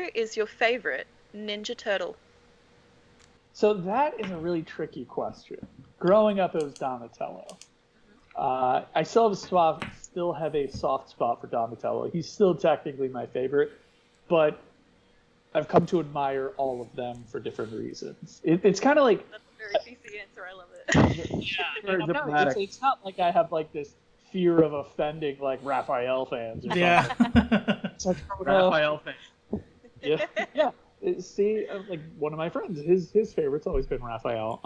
Who is your favorite Ninja Turtle? So that is a really tricky question. Growing up, it was Donatello. I still have a soft spot for Donatello. He's still technically my favorite, but I've come to admire all of them for different reasons. It's kind of like... That's a very PC answer. I love it. Yeah, it's not like I have like this fear of offending like Raphael fans or something. Yeah. It's like, Raphael fans. Yeah. See, like one of my friends, his favorite's always been Raphael.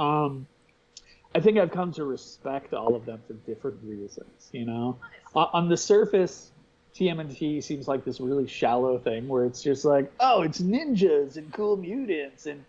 I think I've come to respect all of them for different reasons. You know, on the surface, TMNT seems like this really shallow thing where it's just like, oh, it's ninjas and cool mutants, and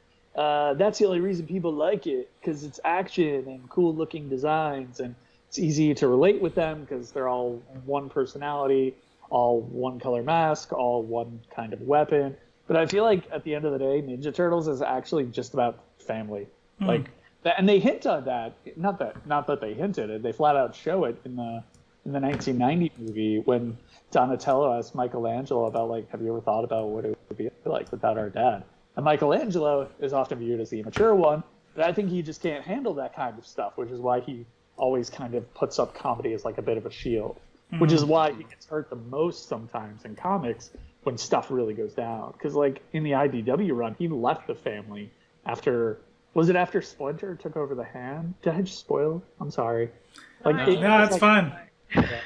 that's the only reason people like it, because it's action and cool looking designs, and it's easy to relate with them because they're all one personality, all one color mask, all one kind of weapon. But I feel like at the end of the day, Ninja Turtles is actually just about family. Like, and they hint on that. Not that they hinted it. They flat out show it in the 1990 movie when Donatello asked Michelangelo about, like, have you ever thought about what it would be like without our dad? And Michelangelo is often viewed as the immature one, but I think he just can't handle that kind of stuff, which is why he always kind of puts up comedy as like a bit of a shield, which is why he gets hurt the most sometimes in comics when stuff really goes down. Because like in the IDW run, he left the family after Splinter took over the hand? Did I just spoil? I'm sorry. Like, no, it's fine. Yeah.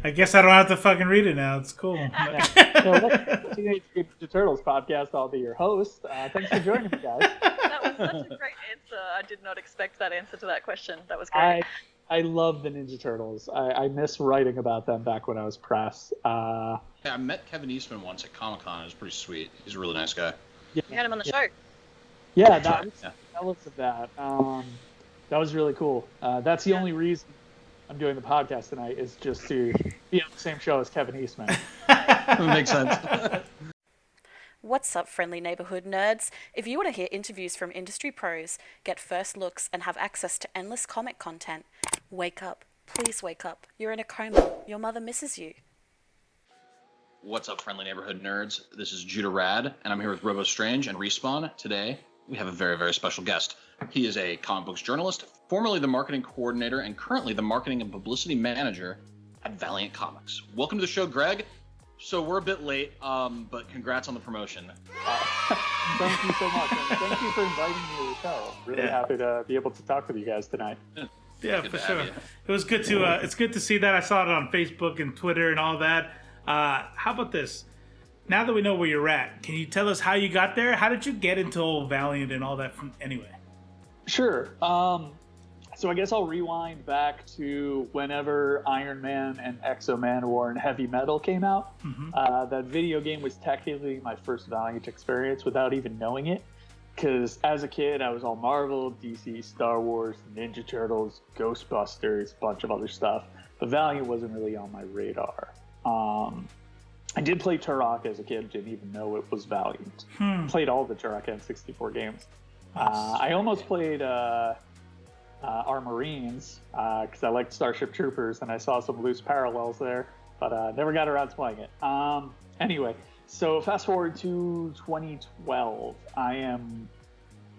I guess I don't have to fucking read it now. It's cool. Teenage Mutant Ninja Turtles podcast. I'll be your host. Thanks for joining me, guys. That was such a great answer. I did not expect that answer to that question. That was great. I love the Ninja Turtles. I miss writing about them back when I was press. I met Kevin Eastman once at Comic-Con. It was pretty sweet. He's a really nice guy. Yeah. You had him on the show. Yeah, tell us of that. That was really cool. That's the only reason I'm doing the podcast tonight, is just to be on the same show as Kevin Eastman. Makes sense. What's up, friendly neighborhood nerds? If you want to hear interviews from industry pros, get first looks, and have access to endless comic content, wake up. Please wake up. You're in a coma. Your mother misses you. What's up, friendly neighborhood nerds? This is Judah Rad, and I'm here with Robo Strange and Respawn. Today, we have a very, very special guest. He is a comic books journalist, formerly the marketing coordinator, and currently the marketing and publicity manager at Valiant Comics. Welcome to the show, Greg. So we're a bit late, but congrats on the promotion. Thank you so much. And thank you for inviting me to the show. Really happy to be able to talk with you guys tonight. Yeah, for sure. It was good to. It's good to see that. I saw it on Facebook and Twitter and all that. How about this? Now that we know where you're at, can you tell us how you got there? How did you get into Old Valiant and all that anyway? Sure. So I guess I'll rewind back to whenever Iron Man and Exo Manowar and Heavy Metal came out. That video game was technically my first Valiant experience without even knowing it. Because as a kid, I was all Marvel, DC, Star Wars, Ninja Turtles, Ghostbusters, a bunch of other stuff. But Valiant wasn't really on my radar. I did play Turok as a kid, didn't even know it was Valiant. Played all the Turok N64 games. I almost played our Marines because I liked Starship Troopers and I saw some loose parallels there, but never got around to playing it. Anyway, so fast forward to 2012. I am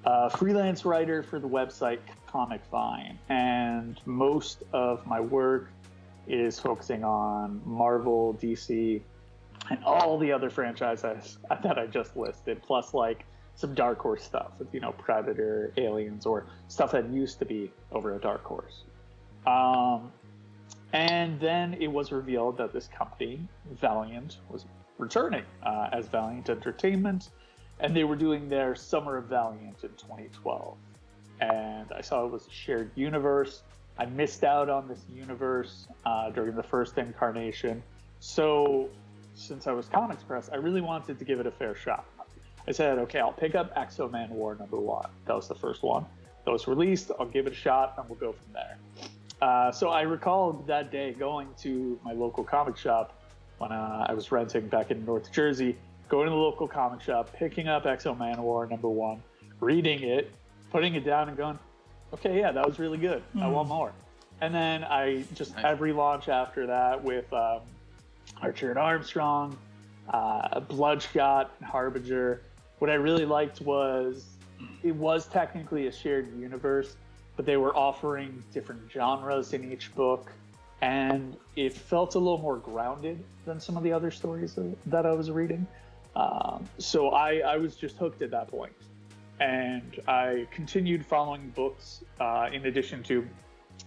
a freelance writer for the website Comic Vine, and most of my work is focusing on Marvel, DC, and all the other franchises that I just listed, plus like some Dark Horse stuff with, Predator, Aliens, or stuff that used to be over at Dark Horse. And then it was revealed that this company, Valiant, was returning as Valiant Entertainment, and they were doing their Summer of Valiant in 2012. And I saw it was a shared universe. I missed out on this universe during the first incarnation. So since I was Comics Press, I really wanted to give it a fair shot. I said, okay, I'll pick up Exo Manowar #1. That was the first one that was released. I'll give it a shot, and we'll go from there. So I recall that day going to my local comic shop when I was renting back in North Jersey, going to the local comic shop, picking up Exo Manowar #1, reading it, putting it down, and going, okay, yeah, that was really good. I want more. And then I just every launch after that with Archer and Armstrong, Bloodshot, and Harbinger. What I really liked was it was technically a shared universe, but they were offering different genres in each book, and it felt a little more grounded than some of the other stories that I was reading. So I was just hooked at that point. And I continued following books in addition to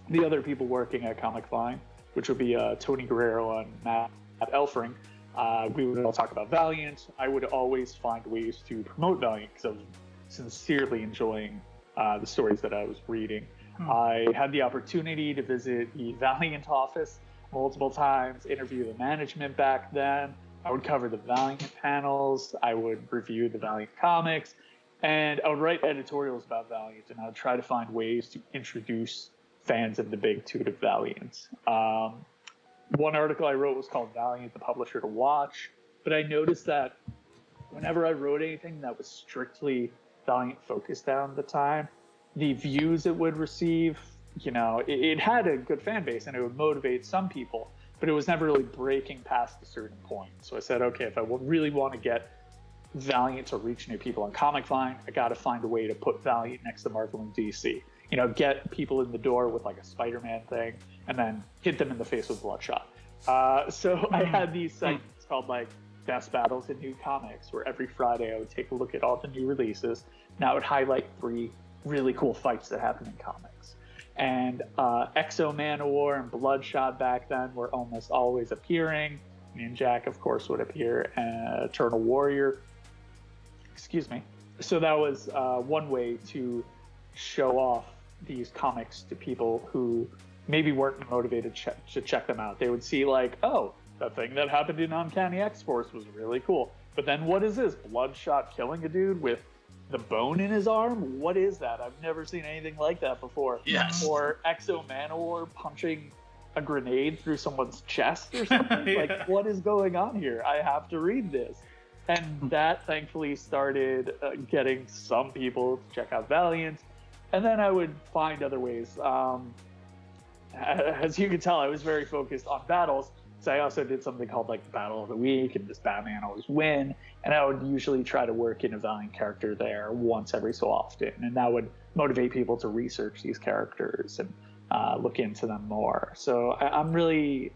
the other people working at Comic Vine, which would be Tony Guerrero and Matt Elfring. We would all talk about Valiant. I would always find ways to promote Valiant because I was sincerely enjoying the stories that I was reading. I had the opportunity to visit the Valiant office multiple times, interview the management back then. I would cover the Valiant panels. I would review the Valiant comics. And I would write editorials about Valiant, and I would try to find ways to introduce fans of the big toot of Valiant. One article I wrote was called Valiant, the Publisher to Watch, but I noticed that whenever I wrote anything that was strictly Valiant focused at the time, the views it would receive, it had a good fan base and it would motivate some people, but it was never really breaking past a certain point. So I said, okay, if I really want to get Valiant to reach new people on Comic Vine, I got to find a way to put Valiant next to Marvel and DC. Get people in the door with like a Spider-Man thing and then hit them in the face with Bloodshot. So I had these segments called like Best Battles in New Comics, where every Friday I would take a look at all the new releases and I would highlight 3 really cool fights that happened in comics. And Exo Manowar and Bloodshot back then were almost always appearing. Ninjak, of course, would appear, and Eternal Warrior. Excuse me. So that was one way to show off these comics to people who maybe weren't motivated to check them out. They would see like, oh, the thing that happened in Uncanny X-Force was really cool. But then what is this? Bloodshot killing a dude with the bone in his arm? What is that? I've never seen anything like that before. Yes. Or Exo Manowar punching a grenade through someone's chest or something. Yeah. Like, what is going on here? I have to read this. And that thankfully started getting some people to check out Valiant. And then I would find other ways. As you can tell, I was very focused on battles. So I also did something called like the Battle of the Week, and does Batman always win? And I would usually try to work in a Valiant character there once every so often. And that would motivate people to research these characters and look into them more. So I'm really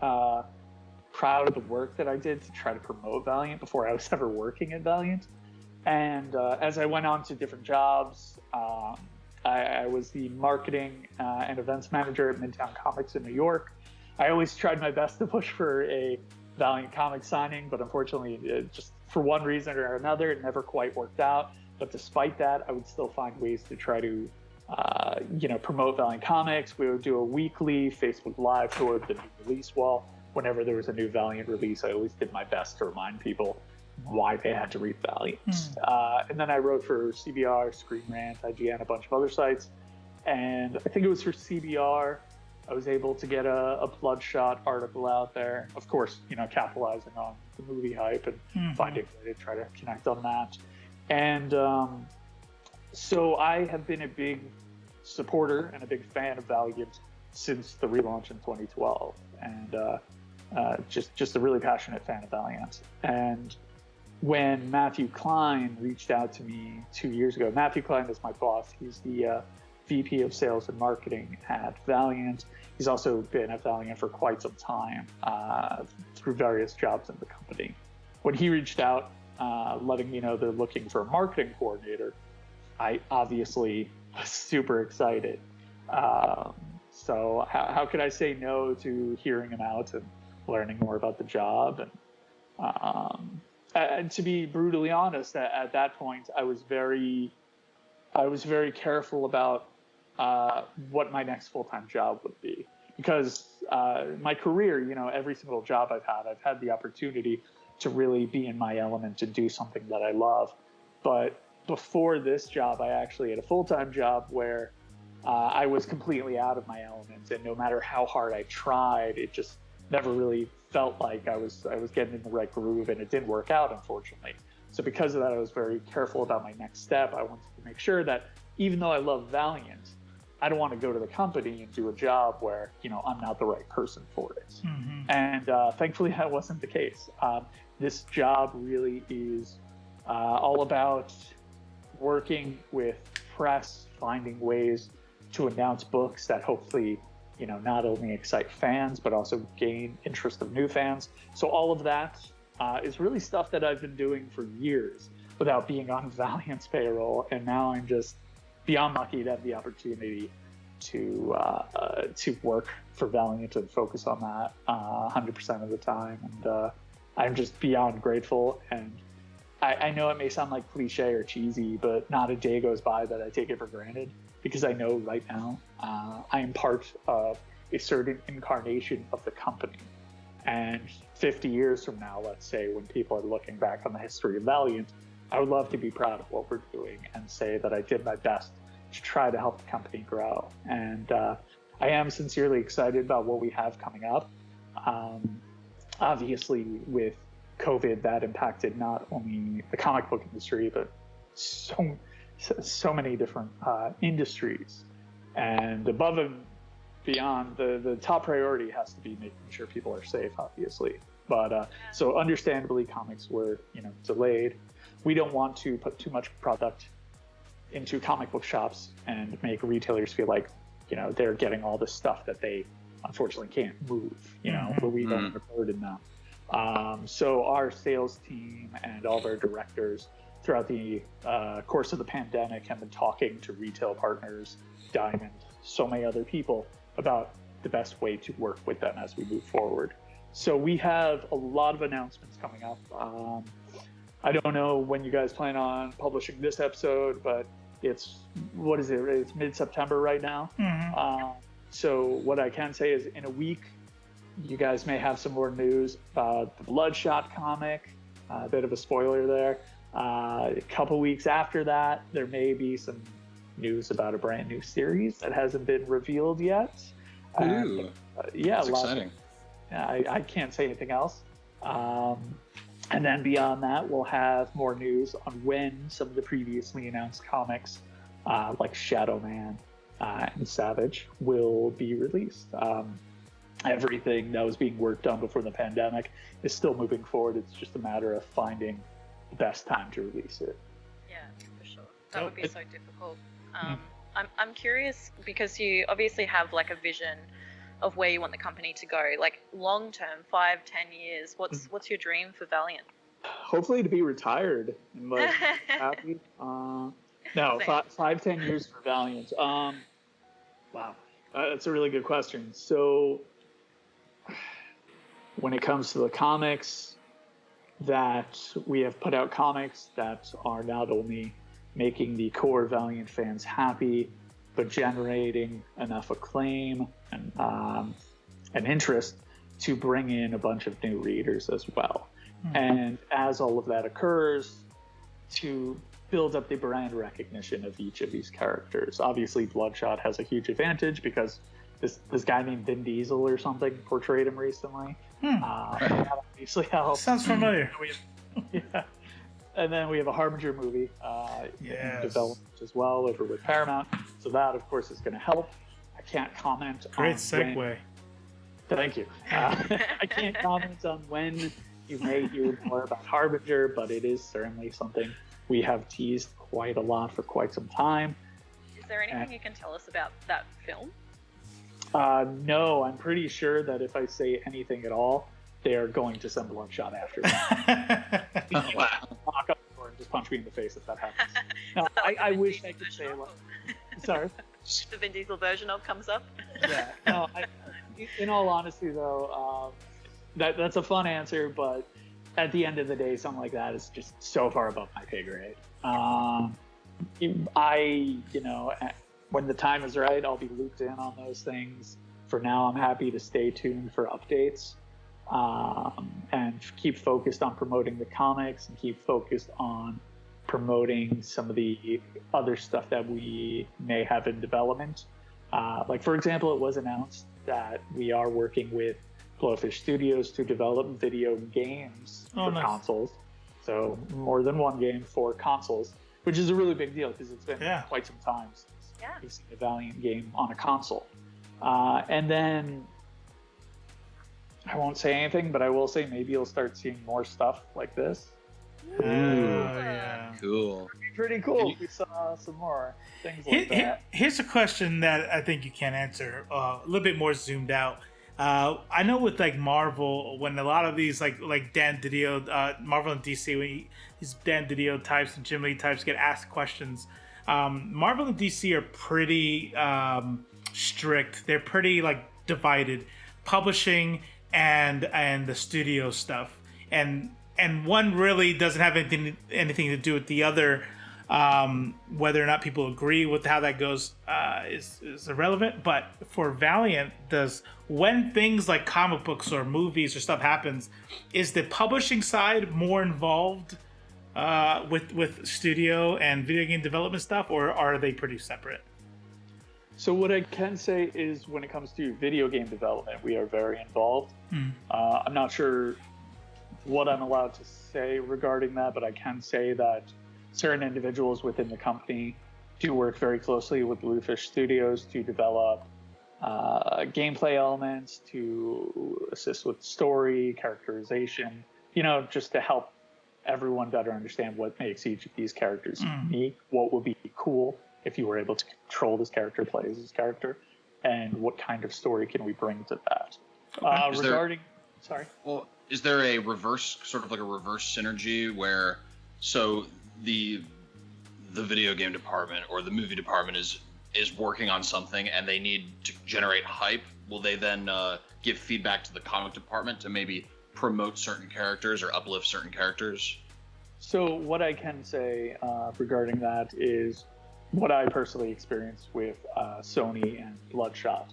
proud of the work that I did to try to promote Valiant before I was ever working at Valiant. And as I went on to different jobs, I was the marketing and events manager at Midtown Comics in New York. I always tried my best to push for a Valiant comic signing, but unfortunately, just for one reason or another, it never quite worked out. But despite that, I would still find ways to try to, promote Valiant comics. We would do a weekly Facebook Live tour of the new release wall. Whenever there was a new Valiant release, I always did my best to remind people why they had to read Valiant. And then I wrote for CBR, Screen Rant, IGN, a bunch of other sites. And I think it was for CBR, I was able to get a Bloodshot article out there. Of course, capitalizing on the movie hype and finding a way to try to connect on that. And so I have been a big supporter and a big fan of Valiant since the relaunch in 2012. And just a really passionate fan of Valiant. And when Matthew Klein reached out to me 2 years ago, Matthew Klein is my boss. He's the VP of Sales and Marketing at Valiant. He's also been at Valiant for quite some time through various jobs in the company. When he reached out, letting me know they're looking for a marketing coordinator, I obviously was super excited. So how could I say no to hearing him out and learning more about the job? And to be brutally honest, at that point, I was very careful about what my next full-time job would be, because my career, every single job I've had the opportunity to really be in my element and do something that I love. But before this job, I actually had a full-time job where I was completely out of my element, and no matter how hard I tried, it just never really felt like I was getting in the right groove, and it didn't work out, unfortunately. So because of that, I was very careful about my next step. I wanted to make sure that even though I love Valiant, I don't want to go to the company and do a job where, I'm not the right person for it. And thankfully, that wasn't the case. this job really is all about working with press, finding ways to announce books that hopefully, not only excite fans, but also gain interest of new fans. So all of that is really stuff that I've been doing for years without being on Valiant's payroll. And now I'm just beyond lucky to have the opportunity to work for Valiant and focus on that 100% of the time. And I'm just beyond grateful. And I know it may sound like cliche or cheesy, but not a day goes by that I take it for granted, because I know right now I am part of a certain incarnation of the company. And 50 years from now, let's say, when people are looking back on the history of Valiant, I would love to be proud of what we're doing and say that I did my best to try to help the company grow. And I am sincerely excited about what we have coming up. Obviously, with COVID, that impacted not only the comic book industry, but so many different industries. And above and beyond, the top priority has to be making sure people are safe, obviously. But so understandably, comics were delayed. We don't want to put too much product into comic book shops and make retailers feel like they're getting all the stuff that they unfortunately can't move. But we don't want to burden them. So our sales team and all of our directors throughout the course of the pandemic have been talking to retail partners, Diamond, so many other people about the best way to work with them as we move forward. So we have a lot of announcements coming up. I don't know when you guys plan on publishing this episode, but it's mid-September right now. So what I can say is in a week, you guys may have some more news about the Bloodshot comic. A bit of a spoiler there. A couple weeks after that, there may be some news about a brand new series that hasn't been revealed yet. Ooh, that's exciting. I can't say anything else. And then beyond that, we'll have more news on when some of the previously announced comics, like Shadow Man and Savage, will be released. Everything that was being worked on before the pandemic is still moving forward. It's just a matter of finding the best time to release it. Yeah, for sure. That would be so difficult. I'm curious, because you obviously have like a vision of where you want the company to go, like long term, 5-10 years. What's your dream for Valiant? Hopefully to be retired and like happy. No, 5-10 years for Valiant. Wow, that's a really good question. So when it comes to the comics, that we have put out comics that are not only making the core Valiant fans happy, but generating enough acclaim and interest to bring in a bunch of new readers as well. And as all of that occurs, to build up the brand recognition of each of these characters. Obviously, Bloodshot has a huge advantage because this guy named Vin Diesel or something portrayed him recently. That obviously helps. Sounds familiar. Yeah. And then we have a Harbinger movie in development as well over with Paramount. So that, of course, is going to help. I can't comment on Great segue. Thank you. I can't comment on when you may hear more about Harbinger, but it is certainly something we have teased quite a lot for quite some time. Is there anything you can tell us about that film? No, I'm pretty sure that if I say anything at all, they are going to send Bloodshot after me. Oh, wow. Knock on the door and just punch me in the face if that happens. No, I wish I could say like, sorry. The Vin Diesel version of comes up. Yeah. No. In all honesty, though, that's a fun answer, but at the end of the day, something like that is just so far above my pay grade. When the time is right, I'll be looped in on those things. For now, I'm happy to stay tuned for updates and keep focused on promoting the comics and keep focused on promoting some of the other stuff that we may have in development. Like, for example, it was announced that we are working with Blowfish Studios to develop video games for consoles. So more than one game for consoles, which is a really big deal because it's been quite some time since we've seen a Valiant game on a console. And then I won't say anything, but I will say maybe you'll start seeing more stuff like this. Oh, yeah. Cool. Pretty cool if we saw some more things like that. Here's a question that I think you can answer a little bit more zoomed out. I know with like Marvel, when a lot of these like Dan Didio, Marvel and DC, when these Dan Didio types and Jim Lee types get asked questions, Marvel and DC are pretty strict. They're pretty like divided, publishing and the studio stuff, and one really doesn't have anything to do with the other. Whether or not people agree with how that goes is irrelevant. But for Valiant, when things like comic books or movies or stuff happens, is the publishing side more involved with studio and video game development stuff, or are they pretty separate? So what I can say is when it comes to video game development, we are very involved. I'm not sure what I'm allowed to say regarding that, but I can say that certain individuals within the company do work very closely with Bluefish Studios to develop gameplay elements, to assist with story, characterization, just to help everyone better understand what makes each of these characters unique, what would be cool if you were able to control this character, play as this character, and what kind of story can we bring to that. Is there a reverse synergy where, so the video game department or the movie department is working on something and they need to generate hype? Will they then give feedback to the comic department to maybe promote certain characters or uplift certain characters? So what I can say regarding that is what I personally experienced with Sony and Bloodshot.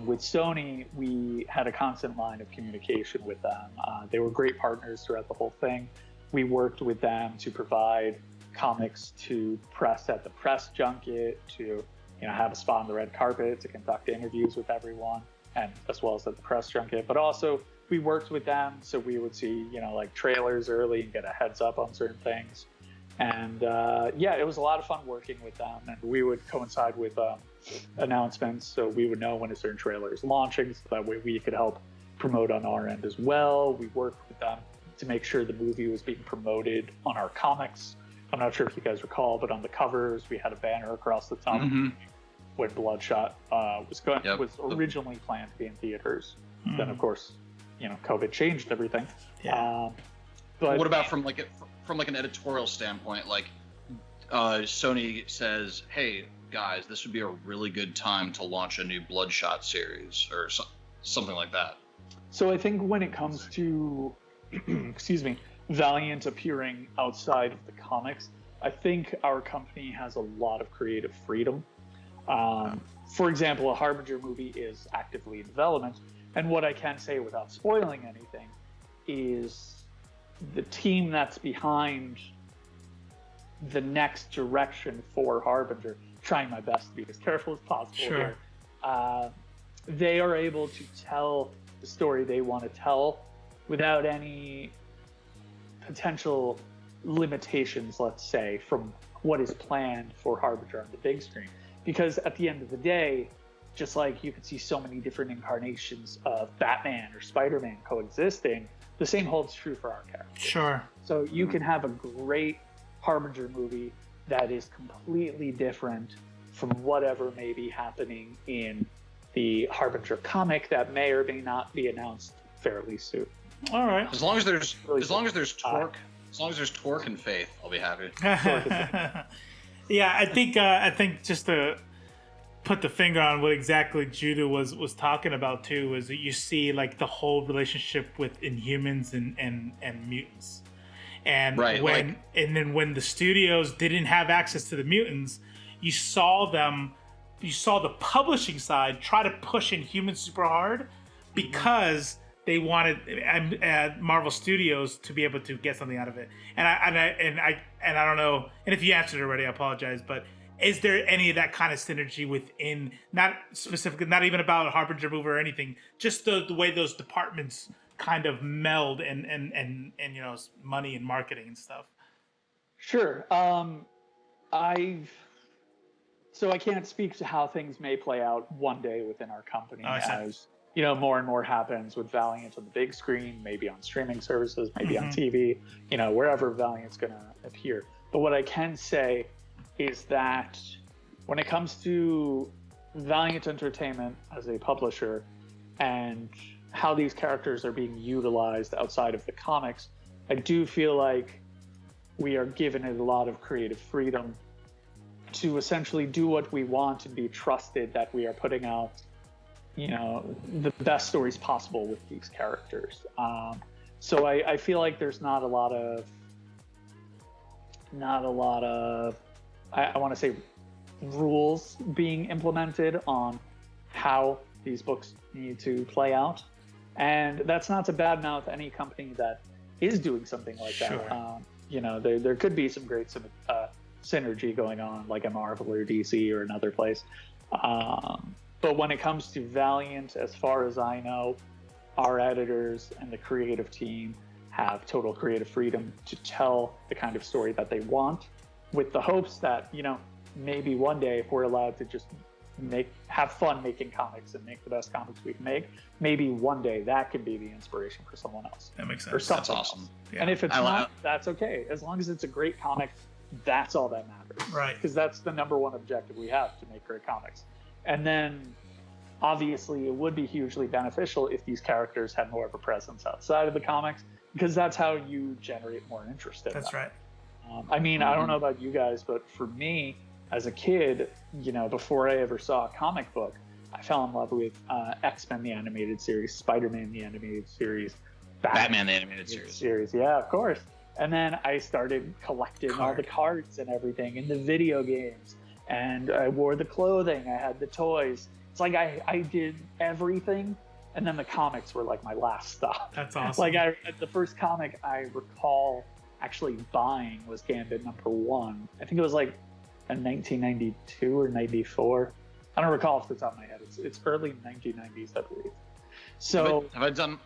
With Sony, we had a constant line of communication with them. They were great partners throughout the whole thing. We worked with them to provide comics to press at the press junket, to have a spot on the red carpet, to conduct interviews with everyone, and as well as at the press junket. But also we worked with them so we would see like trailers early and get a heads up on certain things. And it was a lot of fun working with them, and we would coincide with announcements, so we would know when a certain trailer is launching, so that way we could help promote on our end as well. We worked with them to make sure the movie was being promoted on our comics. I'm not sure if you guys recall, but on the covers we had a banner across the top when Bloodshot was originally planned to be in theaters. Then of course, COVID changed everything. But what about from an editorial standpoint? Like Sony says, "Hey guys, this would be a really good time to launch a new Bloodshot series," or something like that. So I think when it comes to Valiant appearing outside of the comics, I think our company has a lot of creative freedom. For example, a Harbinger movie is actively in development, and what I can say without spoiling anything is the team that's behind the next direction for Harbinger, trying my best to be as careful as possible here, they are able to tell the story they want to tell without any potential limitations, let's say, from what is planned for Harbinger on the big screen. Because at the end of the day, just like you could see so many different incarnations of Batman or Spider-Man coexisting, the same holds true for our characters. Sure. So you can have a great Harbinger movie that is completely different from whatever may be happening in the Harbinger comic that may or may not be announced fairly soon. All right. As long as there's torque, and faith, I'll be happy. Yeah, I think just to put the finger on what exactly Judah was talking about too is that you see like the whole relationship with Inhumans and mutants, and when the studios didn't have access to the mutants, you saw the publishing side try to push Inhumans super hard because they wanted Marvel Studios to be able to get something out of it. And I don't know. And if you answered it already, I apologize. But is there any of that kind of synergy within, not specifically, not even about a Harbinger movie or anything, just the way those departments kind of meld and money and marketing and stuff? Sure. So I can't speak to how things may play out one day within our company, as more and more happens with Valiant on the big screen, maybe on streaming services, maybe on TV, wherever Valiant's going to appear. But what I can say is that when it comes to Valiant Entertainment as a publisher and how these characters are being utilized outside of the comics, I do feel like we are given it a lot of creative freedom to essentially do what we want and be trusted that we are putting out the best stories possible with these characters. So I feel like there's not a lot of I want to say rules being implemented on how these books need to play out, and that's not to badmouth any company that is doing something like that. There could be some great synergy going on, like a Marvel or DC or another place. But when it comes to Valiant, as far as I know, our editors and the creative team have total creative freedom to tell the kind of story that they want, with the hopes that, maybe one day, if we're allowed to just have fun making comics and make the best comics we can make, maybe one day that could be the inspiration for someone else. That makes sense. Or something That's awesome. else. Yeah. And if it's not, that's okay. As long as it's a great comic, that's all that matters. Right. Because that's the number one objective we have, to make great comics. And then, obviously, it would be hugely beneficial if these characters had more of a presence outside of the comics, because that's how you generate more interest in them. That's right. I don't know about you guys, but for me, as a kid, before I ever saw a comic book, I fell in love with X-Men the animated series, Spider-Man the animated series, Batman the animated series. Yeah, of course. And then I started collecting all the cards and everything in the video games, and I wore the clothing, I had the toys. It's like I did everything, and then the comics were like my last stop. That's awesome. Like the first comic I recall actually buying was Gambit #1. I think it was like in 1992 or 94. I don't recall off the top of my head. It's early 1990s, I believe. So have I done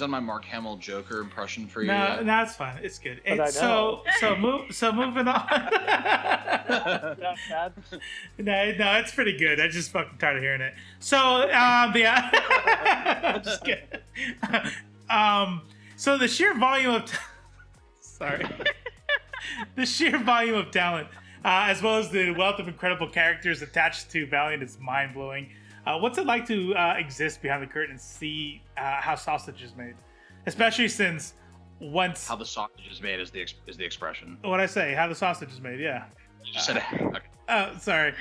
my Mark Hamill Joker impression for you? No, it's fine. It's good. So moving on. No, it's pretty good. I just fucking tired of hearing it. So I'm just kidding. So the sheer volume of the sheer volume of talent, as well as the wealth of incredible characters attached to Valiant, is mind blowing. What's it like to exist behind the curtain and see how sausage is made, especially since once how the sausage is made is the expression. What I say? How the sausage is made? Yeah. You just said it. Okay. Oh, sorry.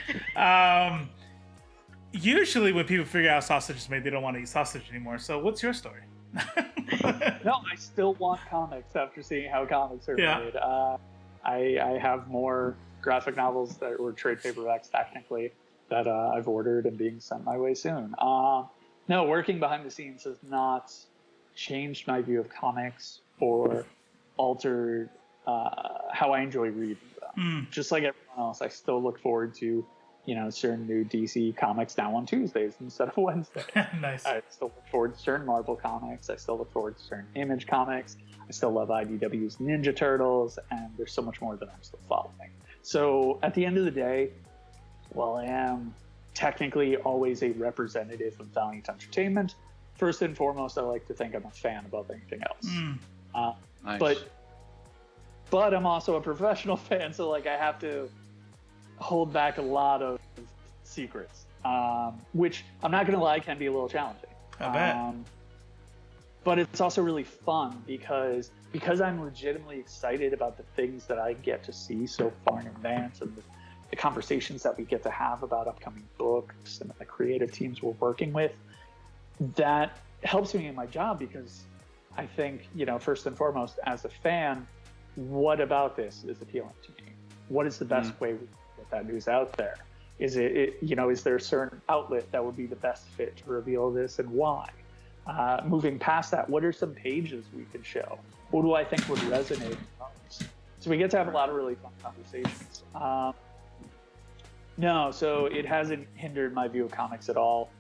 Usually, when people figure out sausage is made, they don't want to eat sausage anymore. So, what's your story? No, I still want comics after seeing how comics are made. I have more graphic novels or trade paperbacks, technically, that I've ordered and being sent my way soon. No, working behind the scenes has not changed my view of comics or altered how I enjoy reading them. Just like everyone else, I still look forward to, certain new DC comics now on Tuesdays instead of Wednesdays. Nice. I still look forward to certain Marvel comics. I still look forward to certain Image comics. I still love IDW's Ninja Turtles, and there's so much more that I'm still following. So at the end of the day, while I am technically always a representative of Valiant Entertainment, first and foremost, I like to think I'm a fan above anything else. Nice. But I'm also a professional fan, so I have to hold back a lot of secrets, which I'm not going to lie can be a little challenging. I bet. But it's also really fun because I'm legitimately excited about the things that I get to see so far in advance, and the conversations that we get to have about upcoming books and the creative teams we're working with. That helps me in my job because I think, first and foremost, as a fan, what about this is appealing to me? What is the best way we can get that news out there? Is is there a certain outlet that would be the best fit to reveal this, and why? Moving past that, what are some pages we could show? What do I think would resonate most? So we get to have a lot of really fun conversations. No, so it hasn't hindered my view of comics at all.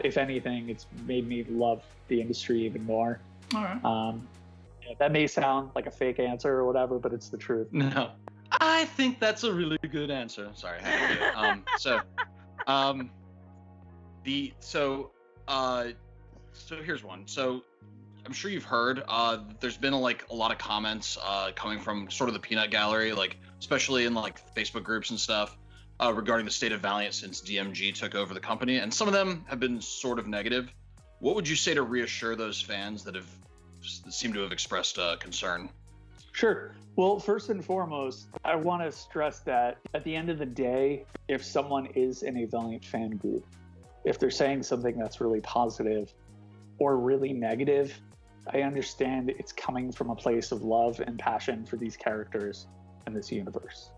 If anything, it's made me love the industry even more. All right. That may sound like a fake answer or whatever, but it's the truth. No, I think that's a really good answer. Sorry. I had to do it. So here's one. So I'm sure you've heard. There's been a lot of comments coming from sort of the peanut gallery, like especially in like Facebook groups and stuff, regarding the state of Valiant since DMG took over the company, and some of them have been sort of negative. What would you say to reassure those fans that seem to have expressed concern? Sure. Well, first and foremost, I want to stress that at the end of the day, if someone is in a Valiant fan group, if they're saying something that's really positive or really negative, I understand it's coming from a place of love and passion for these characters and this universe.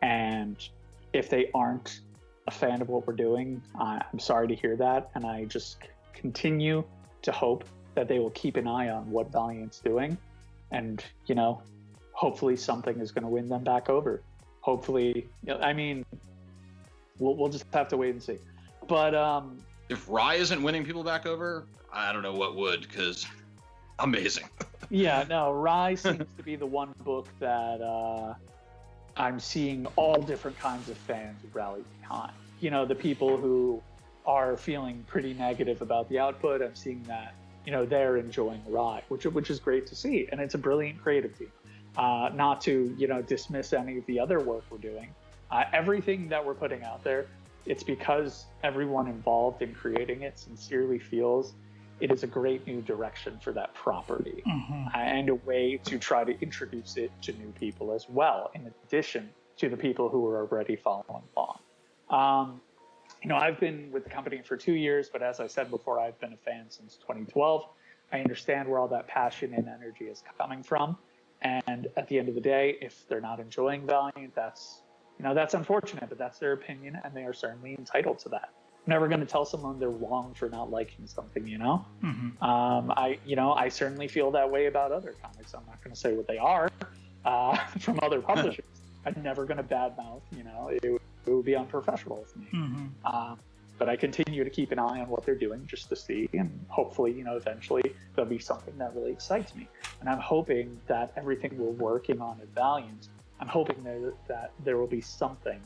And if they aren't a fan of what we're doing, I'm sorry to hear that. And I just continue to hope that they will keep an eye on what Valiant's doing. And, hopefully something is going to win them back over. Hopefully, we'll just have to wait and see. But if Rhi isn't winning people back over, I don't know what would, because amazing. Yeah, no, Rhi seems to be the one book that I'm seeing all different kinds of fans rally behind. The people who are feeling pretty negative about the output, I'm seeing that, they're enjoying Rhi, which is great to see. And it's a brilliant creative team. Not to, dismiss any of the other work we're doing. Everything that we're putting out there, it's because everyone involved in creating it sincerely feels it is a great new direction for that property, and a way to try to introduce it to new people as well, in addition to the people who are already following along. I've been with the company for 2 years, but as I said before, I've been a fan since 2012. I understand where all that passion and energy is coming from. And at the end of the day, if they're not enjoying Valiant, that's unfortunate, but that's their opinion, and they are certainly entitled to that. I'm never going to tell someone they're wrong for not liking something, I certainly feel that way about other comics. I'm not going to say what they are from other publishers. I'm never going to badmouth, it would be unprofessional of me. But I continue to keep an eye on what they're doing just to see, and hopefully, eventually there'll be something that really excites me. And I'm hoping that everything we're working on at Valiant, I'm hoping that there will be something,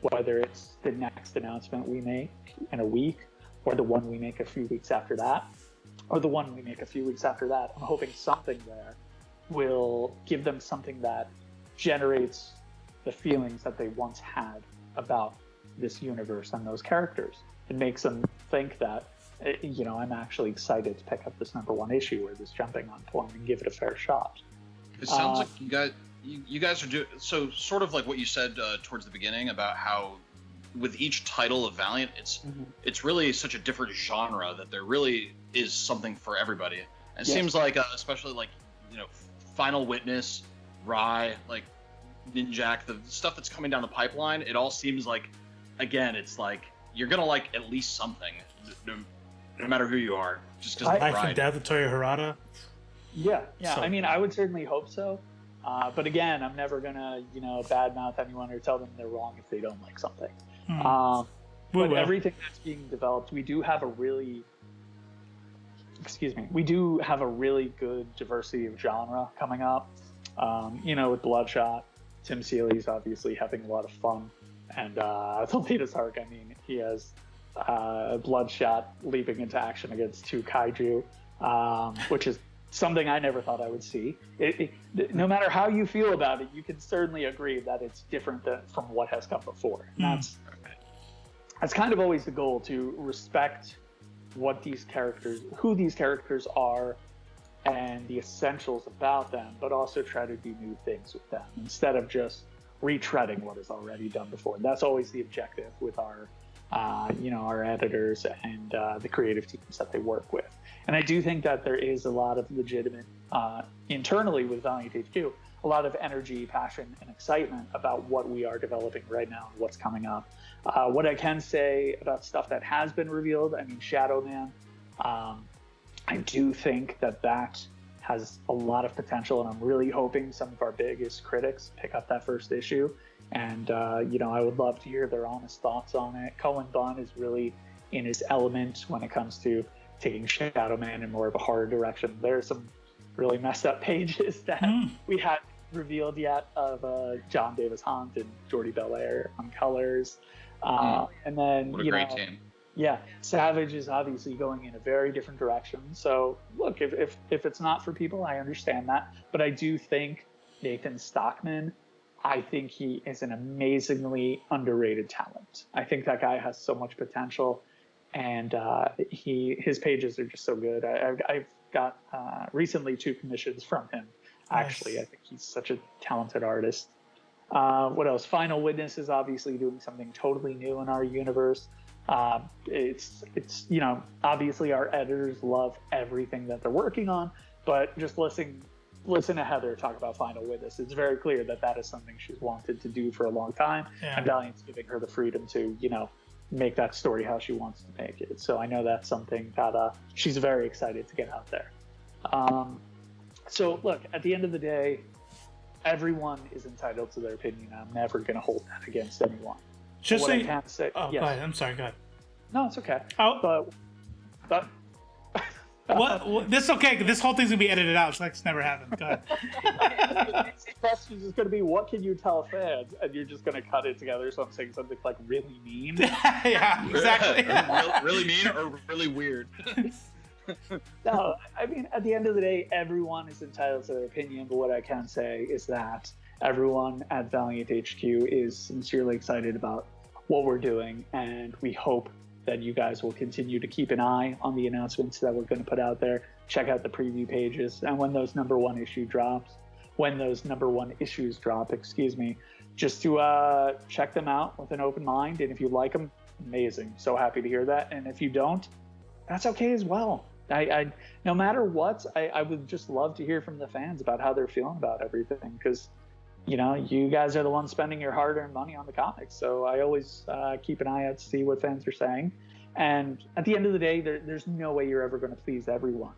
whether it's the next announcement we make in a week, or the one we make a few weeks after that, or the one we make a few weeks after that. I'm hoping something there will give them something that generates the feelings that they once had about this universe and those characters. It makes them think that, I'm actually excited to pick up this #1 issue or this jumping on point and give it a fair shot. It sounds like you guys are doing, so sort of like what you said towards the beginning about how with each title of Valiant, it's really such a different genre that there really is something for everybody. And it seems like, especially like, Final Witness, Rhi, like Ninjak, the stuff that's coming down the pipeline, it all seems like, again, it's like you're gonna like at least something, no matter who you are, just because of the Life ride. and Death of Toyo Harada. Yeah. So, I would certainly hope so. But again, I'm never gonna, badmouth anyone or tell them they're wrong if they don't like something. But everything that's being developed, we do have a really good diversity of genre coming up. With Bloodshot, Tim Seeley's obviously having a lot of fun. And the latest arc, he has Bloodshot leaping into action against 2 kaiju, which is something I never thought I would see. No matter how you feel about it, you can certainly agree that it's different from what has come before. And that's kind of always the goal, to respect who these characters are, and the essentials about them, but also try to do new things with them instead of just retreading what is already done before. That's always the objective with our editors and the creative teams that they work with. And I do think that there is a lot of legitimate, internally with Valiant HQ, a lot of energy, passion, and excitement about what we are developing right now and what's coming up. What I can say about stuff that has been revealed, Shadow Man, I do think that has a lot of potential, and I'm really hoping some of our biggest critics pick up that first issue. And, I would love to hear their honest thoughts on it. Cullen Bunn is really in his element when it comes to taking Shadow Man in more of a horror direction. There are some really messed up pages that we hadn't revealed yet of John Davis Hunt and Jordi Belair on colors. And then, what a great team. Yeah, Savage is obviously going in a very different direction. So look, if it's not for people, I understand that. But I do think Nathan Stockman, I think he is an amazingly underrated talent. I think that guy has so much potential, and his pages are just so good. I've got recently 2 commissions from him. Actually, I think he's such a talented artist. What else? Final Witness is obviously doing something totally new in our universe. It's obviously our editors love everything that they're working on, but just listen to Heather talk about Final Witness. It's very clear that is something she's wanted to do for a long time, and Valiant's giving her the freedom to make that story how she wants to make it. So I know that's something that she's very excited to get out there. So look, at the end of the day, everyone is entitled to their opinion. I'm never going to hold that against anyone. Just what say, I can say, oh, yes. Go ahead. I'm sorry. Go ahead. No, it's okay. Oh, but what? This is okay. This whole thing's gonna be edited out. It's like it's never happened. Go ahead. The question is going to be, what can you tell fans? And you're just going to cut it together. So I'm saying something like really mean. Yeah, exactly. Really mean or really weird. No, I mean, at the end of the day, everyone is entitled to their opinion. But what I can say is that everyone at Valiant HQ is sincerely excited about what we're doing, and we hope that you guys will continue to keep an eye on the announcements that we're going to put out there. Check out the preview pages, and when those number one issues drop, just to check them out with an open mind. And if you like them, amazing. So happy to hear that. And if you don't, that's okay as well. I no matter what, I would just love to hear from the fans about how they're feeling about everything, because you guys are the ones spending your hard-earned money on the comics. So I always keep an eye out to see what fans are saying. And at the end of the day, there's no way you're ever going to please everyone.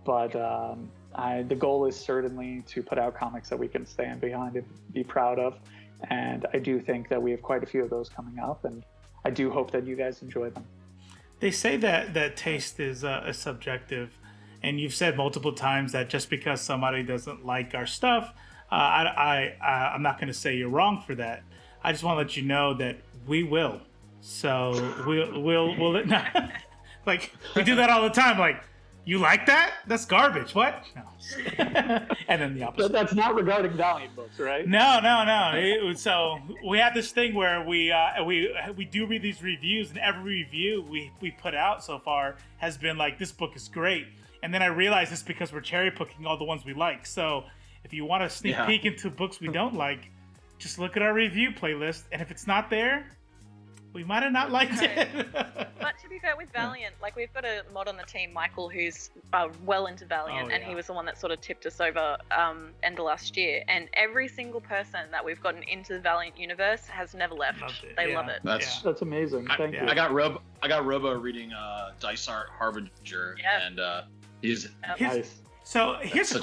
But the goal is certainly to put out comics that we can stand behind and be proud of. And I do think that we have quite a few of those coming up, and I do hope that you guys enjoy them. They say that taste is subjective, and you've said multiple times that just because somebody doesn't like our stuff, I'm not going to say you're wrong for that. I just want to let you know that we will. So we'll like, we do that all the time. Like, you like that? That's garbage. What? No. And then the opposite. But that's not regarding Valiant books, right? No. So we have this thing where we do read these reviews, and every review we put out so far has been like, this book is great. And then I realized it's because we're cherry picking all the ones we like. So if you want to sneak peek into books we don't like, just look at our review playlist, and if it's not there, we might have not liked it. But to be fair, with Valiant, like, we've got a mod on the team, Michael, who's well into Valiant, and he was the one that sort of tipped us over end of last year. And every single person that we've gotten into the Valiant universe has never left. They love it. That's amazing. Thank you. I got Robo reading Dice Art Harbinger, and he's nice. So here's a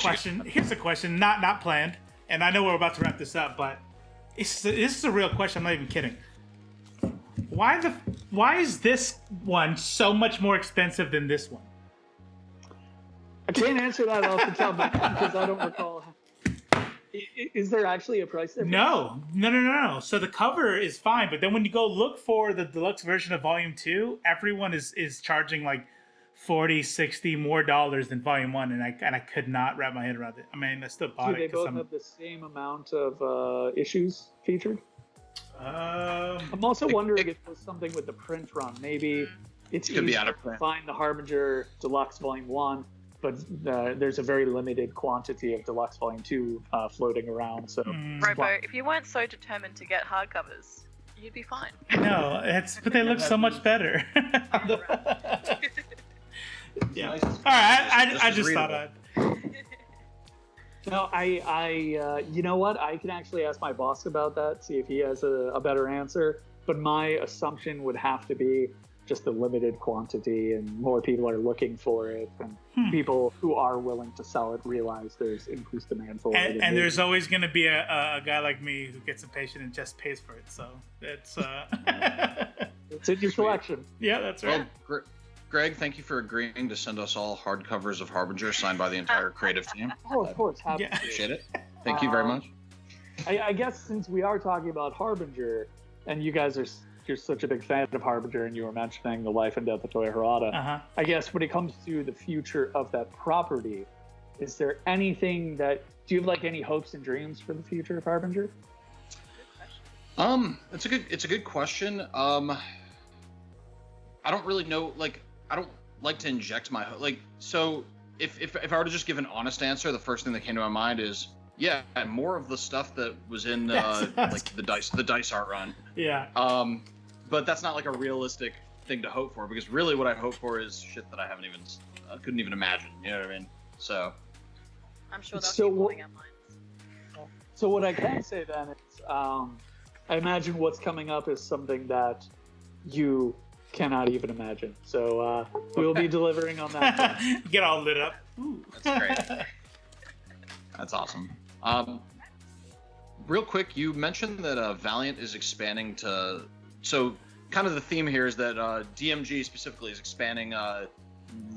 question, not planned, and I know we're about to wrap this up, but this is a real question. I'm not even kidding. Why is this one so much more expensive than this one? I can't answer that off the top of my head because I don't recall. Is there actually a price difference? No. So the cover is fine, but then when you go look for the deluxe version of Volume 2, everyone is charging like $40, $60 more than Volume 1, and I could not wrap my head around it. I mean, I still bought it. Do they both have the same amount of issues featured? I'm also wondering if there's something with the print run. Maybe it's easier to find the Harbinger Deluxe Volume 1, but there's a very limited quantity of Deluxe Volume 2 floating around. So, Robo, if you weren't so determined to get hardcovers, you'd be fine. No, but they look so much better. Yeah. All right, I just thought I'd... No, you know what? I can actually ask my boss about that, see if he has a better answer. But my assumption would have to be just a limited quantity, and more people are looking for it, and people who are willing to sell it realize there's increased demand for it. And there's always going to be a guy like me who gets impatient and just pays for it. So it's it's in your collection. Yeah, that's right. Well, Greg, thank you for agreeing to send us all hardcovers of Harbinger signed by the entire creative team. Oh, of course. Appreciate it. Thank you very much. I guess since we are talking about Harbinger, and you guys are you're such a big fan of Harbinger, and you were mentioning the life and death of Toya Harada. I guess when it comes to the future of that property, is there anything that do you have like any hopes and dreams for the future of Harbinger? It's a good question. I don't really know. Like, I don't like to inject my so. If I were to just give an honest answer, the first thing that came to my mind is more of the stuff that was in like the dice art run. Yeah. But that's not like a realistic thing to hope for, because really what I hope for is shit that I couldn't even imagine. You know what I mean? So. I'm sure they'll keep blowing our minds. So what I can say then is, I imagine what's coming up is something that you cannot even imagine. So we'll be delivering on that. Get all lit up. Ooh. That's great. That's awesome. Real quick, you mentioned that Valiant is expanding to... So kind of the theme here is that DMG specifically is expanding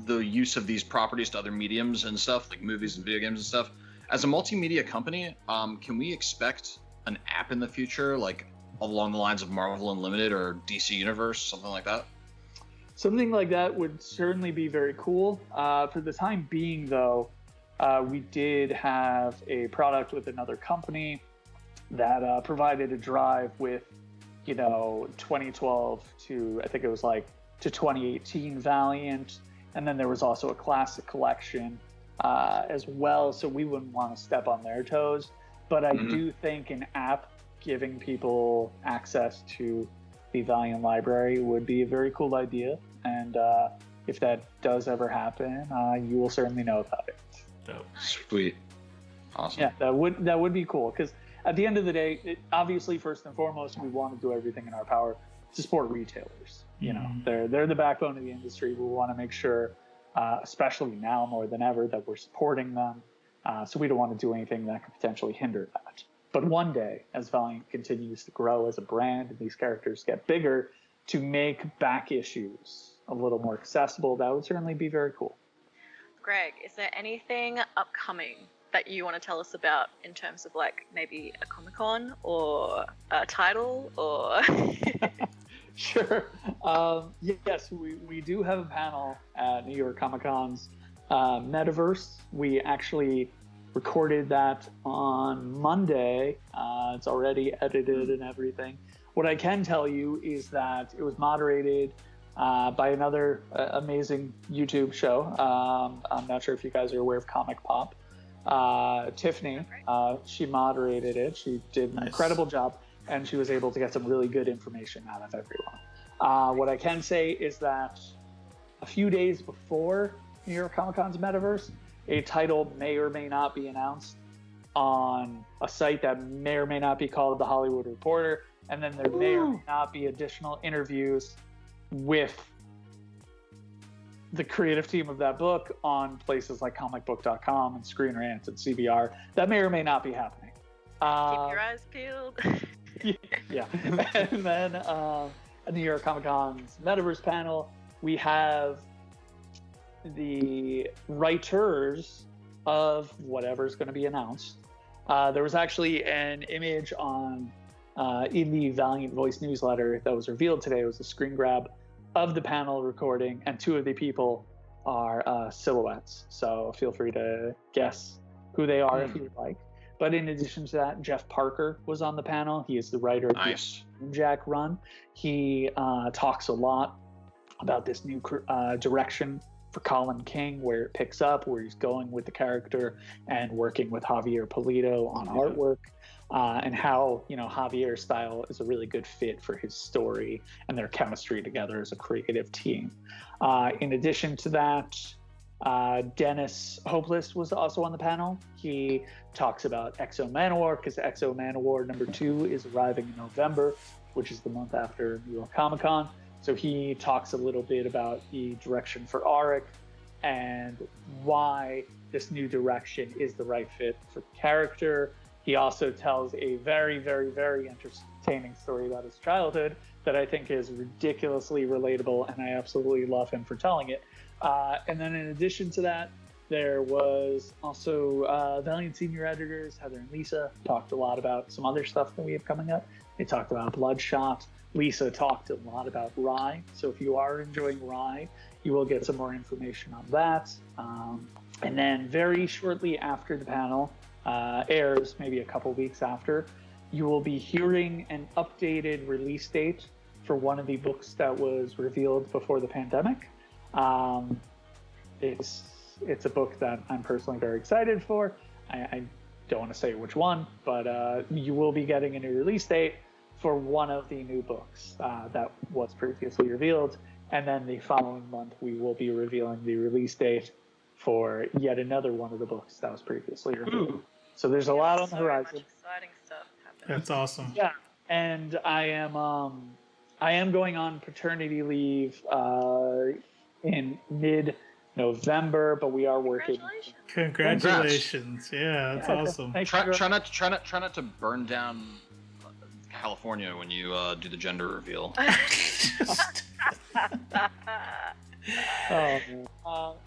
the use of these properties to other mediums and stuff, like movies and video games and stuff. As a multimedia company, can we expect an app in the future, like along the lines of Marvel Unlimited or DC Universe, something like that? Something like that would certainly be very cool. For the time being, though, we did have a product with another company that provided a drive with, 2012 to, I think it was like, to 2018 Valiant. And then there was also a classic collection as well. So we wouldn't want to step on their toes. But I do think an app giving people access to the Valiant library would be a very cool idea. And if that does ever happen, you will certainly know about it. Dope. Sweet. Awesome. Yeah, that would be cool. Because at the end of the day, obviously, first and foremost, we want to do everything in our power to support retailers. They're the backbone of the industry. We want to make sure, especially now more than ever, that we're supporting them. So we don't want to do anything that could potentially hinder that. But one day, as Valiant continues to grow as a brand and these characters get bigger, to make back issues a little more accessible, that would certainly be very cool. Greg, is there anything upcoming that you want to tell us about in terms of like maybe a Comic-Con or a title or... Sure. Yes, we do have a panel at New York Comic Con's Metaverse. We actually recorded that on Monday. It's already edited and everything. What I can tell you is that it was moderated by another amazing YouTube show. I'm not sure if you guys are aware of Comic Pop. Tiffany, she moderated it. She did an incredible job. And she was able to get some really good information out of everyone. What I can say is that a few days before New York Comic Con's Metaverse, a title may or may not be announced on a site that may or may not be called The Hollywood Reporter. And then there may or may not be additional interviews with the creative team of that book on places like comicbook.com and Screen Rant and CBR. That may or may not be happening. Keep your eyes peeled. Yeah. And then at New York Comic Con's Metaverse panel, we have the writers of whatever's going to be announced. There was actually an image on in the Valiant Voice newsletter that was revealed today. It was a screen grab of the panel recording, and two of the people are silhouettes. So feel free to guess who they are if you would like. But in addition to that, Jeff Parker was on the panel. He is the writer of the Ninjak run. He talks a lot about this new direction for Colin King, where it picks up, where he's going with the character and working with Javier Pulido on artwork, and how Javier's style is a really good fit for his story and their chemistry together as a creative team. In addition to that, Dennis Hopeless was also on the panel. He talks about Exo Manowar, because Exo Manowar #2 is arriving in November, which is the month after New York Comic Con. So he talks a little bit about the direction for Auric and why this new direction is the right fit for the character. He also tells a very, very, very entertaining story about his childhood that I think is ridiculously relatable, and I absolutely love him for telling it. And then in addition to that, there was also Valiant senior editors, Heather and Lisa, talked a lot about some other stuff that we have coming up. They talked about Bloodshot, Lisa talked a lot about Rhi. So if you are enjoying Rhi, you will get some more information on that. And then very shortly after the panel airs, maybe a couple weeks after, you will be hearing an updated release date for one of the books that was revealed before the pandemic. It's a book that I'm personally very excited for. I don't want to say which one, but you will be getting a new release date for one of the new books that was previously revealed. And then the following month, we will be revealing the release date for yet another one of the books that was previously revealed. Ooh. So there's a lot on the horizon. Much exciting stuff happening. That's awesome. Yeah, and I am going on paternity leave in mid-November, but we are working. Congratulations! Yeah, that's awesome. Try not to burn down California when you do the gender reveal.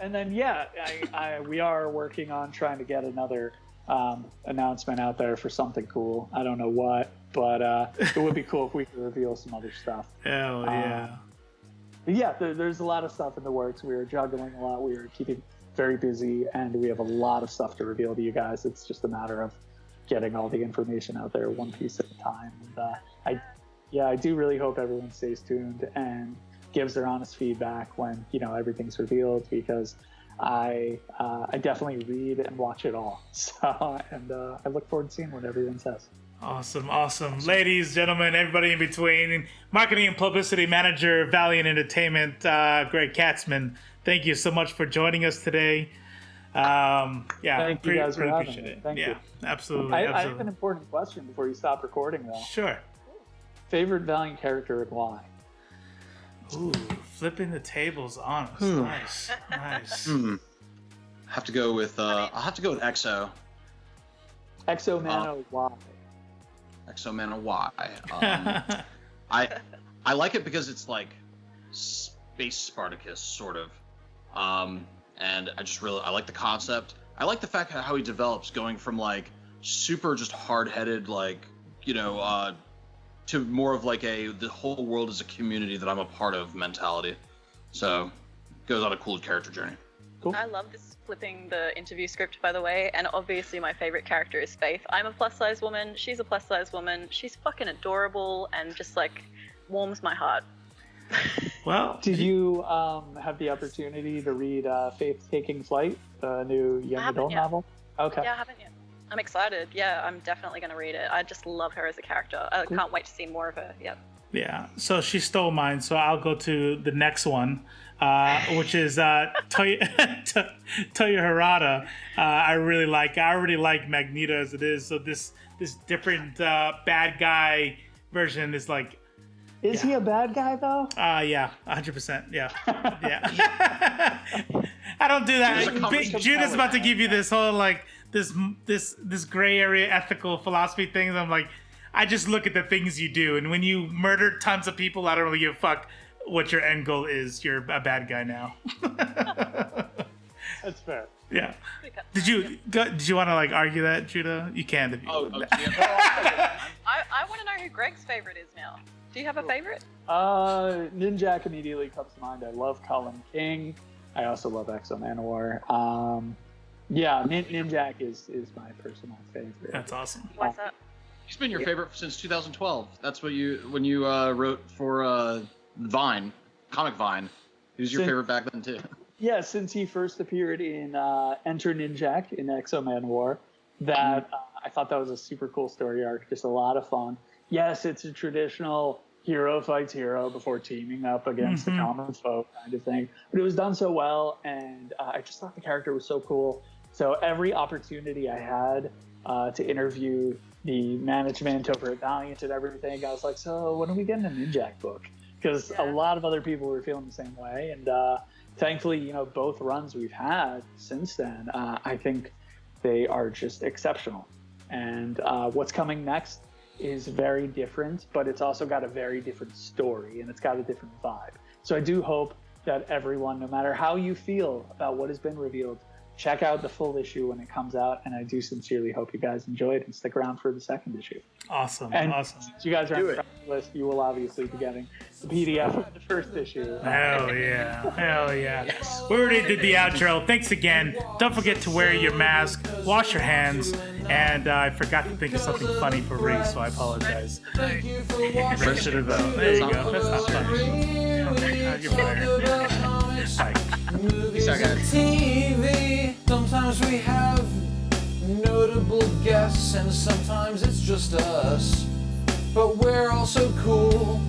And then we are working on trying to get another announcement out there for something cool. I don't know what, but it would be cool if we could reveal some other stuff. Hell yeah. There's a lot of stuff in the works. We are juggling a lot. We are keeping very busy, and we have a lot of stuff to reveal to you guys. It's just a matter of getting all the information out there one piece at a time. And I do really hope everyone stays tuned and gives their honest feedback when everything's revealed, because I definitely read and watch it all. So I look forward to seeing what everyone says. Awesome. Ladies, gentlemen, everybody in between, Marketing and Publicity Manager, Valiant Entertainment, Gregg Katzman, thank you so much for joining us today. Thank you guys for having me. Thank you. Absolutely. I have an important question before you stop recording, though. Sure. Favorite Valiant character and why? Ooh, flipping the tables on us. Nice. I have to go with I'll have to go with EXO. EXO Mano, why? EXO Mano, why? I like it because it's like Space Spartacus, sort of. And I like the concept. I like the fact how he develops, going from like super just hard-headed, like, to more of like the whole world is a community that I'm a part of mentality. So goes on a cool character journey. Cool. I love this flipping the interview script, by the way, and obviously my favorite character is Faith. I'm a plus-size woman, she's a plus-size woman, she's fucking adorable and just like warms my heart. Well, did you have the opportunity to read Faith Taking Flight, the new young adult novel? Okay. Yeah, I haven't yet. I'm excited. Yeah, I'm definitely going to read it. I just love her as a character. I can't wait to see more of her. Yep. Yeah, so she stole mine, so I'll go to the next one, which is Toya Harada. I already like Magneto as it is, so this different bad guy version is like... Is he a bad guy, though? Yeah, 100%, yeah. I don't do that. Judah's about to give you this whole, like, this gray area ethical philosophy thing. I'm like, I just look at the things you do, and when you murder tons of people, I don't really give a fuck what your end goal is. You're a bad guy now. That's fair. Yeah. Did you want to like argue that, Judah? You can if you. I want to know who Greg's favorite is now. Do you have a favorite? Ninjak immediately comes to mind. I love Colin King. I also love Exo Manowar. Ninjak is my personal favorite. That's awesome. What's up? He's been your favorite since 2012. That's when you wrote for Vine, Comic Vine. He was your favorite back then too. Yeah, since he first appeared in Enter Ninjak in Exo Manowar, I thought that was a super cool story arc, just a lot of fun. Yes, it's a traditional hero fights hero before teaming up against the common foe kind of thing. But it was done so well, and I just thought the character was so cool. So every opportunity I had to interview the management over at Valiant and everything, I was like, so when are we getting a Ninjak book? Because a lot of other people were feeling the same way. And thankfully, both runs we've had since then, I think they are just exceptional. And what's coming next is very different, but it's also got a very different story, and it's got a different vibe. So I do hope that everyone, no matter how you feel about what has been revealed, check out the full issue when it comes out, and I do sincerely hope you guys enjoy it and stick around for the second issue. Awesome. And awesome. since you guys are on the list, you will obviously be getting the PDF of the first issue. Hell yeah. Hell yeah. Yes. We already did the outro. Thanks again. Don't forget to wear your mask, wash your hands, and I forgot to think of something funny for Rhi, so I apologize. Rest of the vote. There you go. That's not funny. You're fired. Bye. Peace out, guys. TV. Sometimes we have notable guests, and sometimes it's just us. But we're also cool.